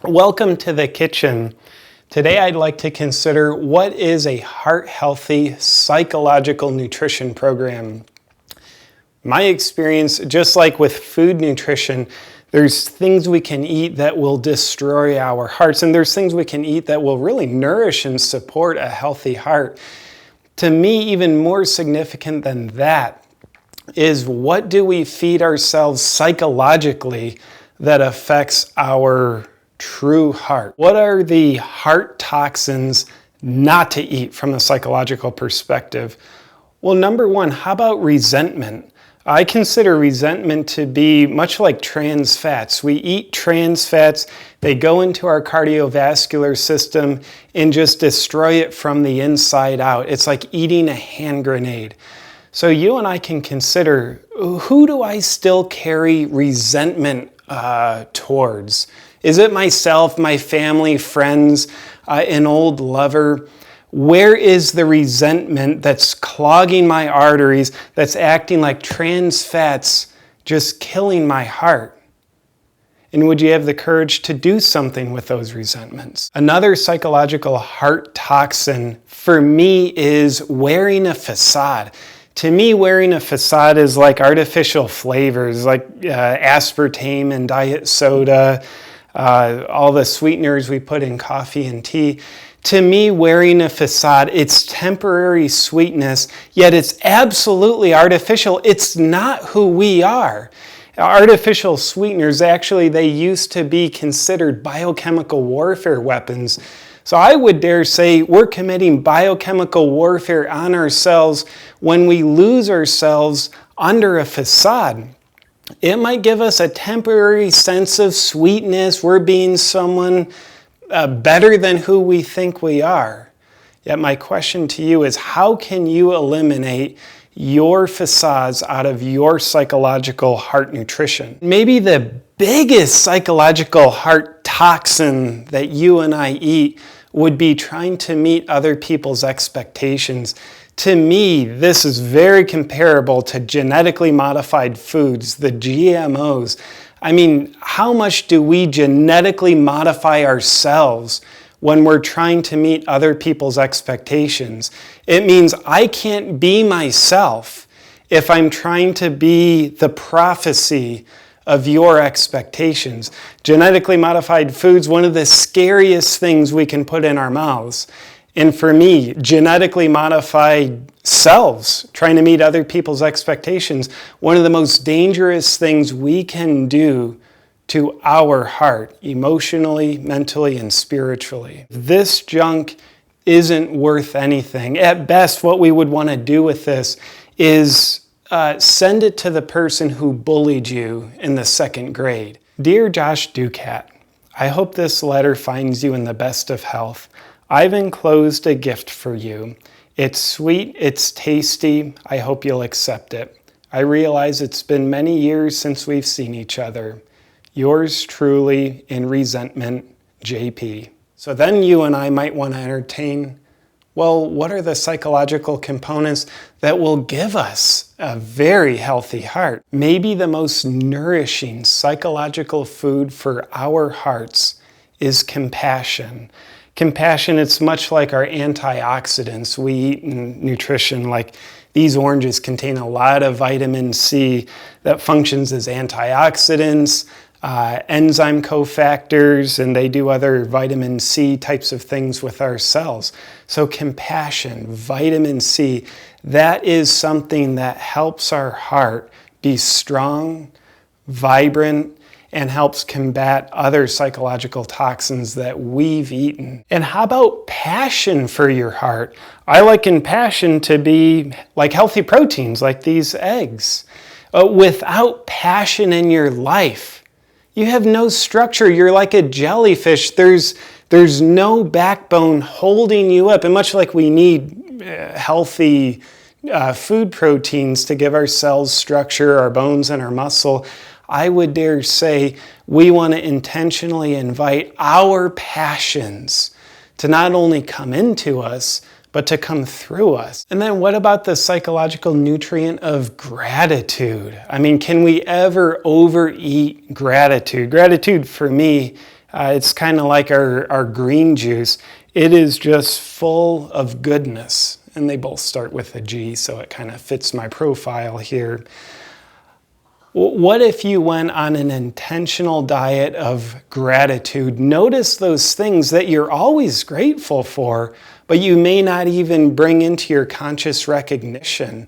Welcome to the kitchen. Today I'd like to consider what is a heart-healthy psychological nutrition program. My experience, just like with food nutrition, there's things we can eat that will destroy our hearts, and there's things we can eat that will really nourish and support a healthy heart. To me, even more significant than that is what do we feed ourselves psychologically that affects our true heart? What are the heart toxins not to eat from a psychological perspective? Well, number one, how about resentment? I consider resentment to be much like trans fats. We eat trans fats, they go into our cardiovascular system and just destroy it from the inside out. It's like eating a hand grenade. So you and I can consider, who do I still carry resentment towards? Is it myself, my family, friends, an old lover? Where is the resentment that's clogging my arteries, that's acting like trans fats, just killing my heart? And would you have the courage to do something with those resentments? Another psychological heart toxin for me is wearing a facade. To me, wearing a facade is like artificial flavors, like aspartame and diet soda, all the sweeteners we put in coffee and tea. To me, wearing a facade, it's temporary sweetness, yet it's absolutely artificial. It's not who we are. Artificial sweeteners, actually, they used to be considered biochemical warfare weapons. So I would dare say we're committing biochemical warfare on ourselves when we lose ourselves under a facade. It might give us a temporary sense of sweetness. We're being someone better than who we think we are. Yet my question to you is, how can you eliminate your facades out of your psychological heart nutrition? Maybe the biggest psychological heart toxin that you and I eat would be trying to meet other people's expectations. To me, this is very comparable to genetically modified foods, the GMOs. I mean, how much do we genetically modify ourselves when we're trying to meet other people's expectations? It means I can't be myself if I'm trying to be the prophecy of your expectations. Genetically modified foods, one of the scariest things we can put in our mouths. And for me, genetically modified selves, trying to meet other people's expectations, one of the most dangerous things we can do to our heart, emotionally, mentally, and spiritually. This junk isn't worth anything. At best, what we would want to do with this is send it to the person who bullied you in the second grade. Dear Josh Ducat, I hope this letter finds you in the best of health. I've enclosed a gift for you. It's sweet, it's tasty, I hope you'll accept it. I realize it's been many years since we've seen each other. Yours truly, in resentment, JP. So then you and I might want to entertain, well, what are the psychological components that will give us a very healthy heart? Maybe the most nourishing psychological food for our hearts is compassion. Compassion, it's much like our antioxidants we eat in nutrition. Like these oranges contain a lot of vitamin C that functions as antioxidants, enzyme cofactors, and they do other vitamin C types of things with our cells. So compassion, vitamin C, that is something that helps our heart be strong, vibrant, and helps combat other psychological toxins that we've eaten. And how about passion for your heart? I liken passion to be like healthy proteins, like these eggs. Without passion in your life, you have no structure. You're like a jellyfish. There's no backbone holding you up. And much like we need healthy food proteins to give our cells structure, our bones and our muscle, I would dare say we want to intentionally invite our passions to not only come into us, but to come through us. And then what about the psychological nutrient of gratitude? I mean, can we ever overeat gratitude? Gratitude for me It's kind of like our green juice. It is just full of goodness. And they both start with a G, so it kind of fits my profile here. What if you went on an intentional diet of gratitude? Notice those things that you're always grateful for, but you may not even bring into your conscious recognition.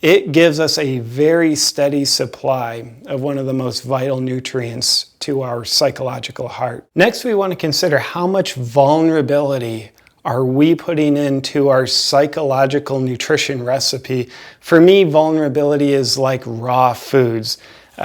It gives us a very steady supply of one of the most vital nutrients to our psychological heart. Next, we want to consider how much vulnerability are we putting into our psychological nutrition recipe. For me, vulnerability is like raw foods.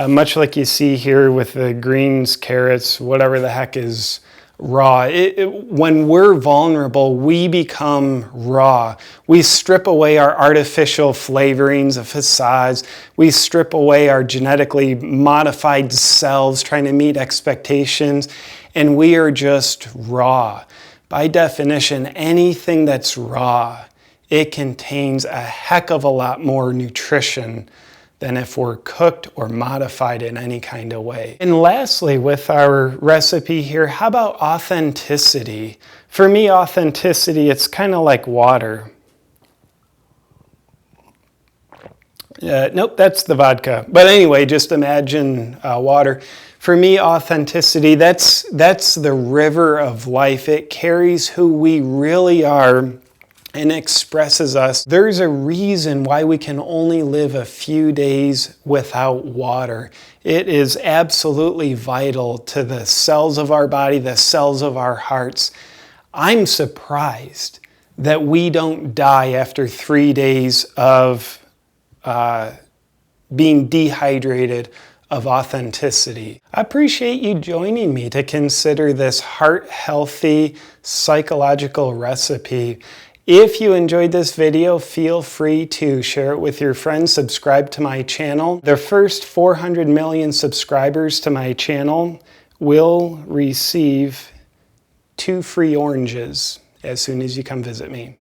Much like you see here with the greens, carrots, whatever the heck is raw. When we're vulnerable, we become raw. We strip away our artificial flavorings of facades. We strip away our genetically modified selves trying to meet expectations, and we are just raw. By definition, anything that's raw, it contains a heck of a lot more nutrition than if we're cooked or modified in any kind of way. And lastly, with our recipe here, how about authenticity? For me, authenticity, it's kind of like water. Nope, that's the vodka. But anyway, just imagine water. For me, authenticity, that's the river of life. It carries who we really are and expresses us. There's a reason why we can only live a few days without water. It is absolutely vital to the cells of our body, the cells of our hearts. I'm surprised that we don't die after 3 days of being dehydrated, of authenticity. I appreciate you joining me to consider this heart-healthy psychological recipe. If you enjoyed this video, feel free to share it with your friends, subscribe to my channel. The first 400 million subscribers to my channel will receive 2 free oranges as soon as you come visit me.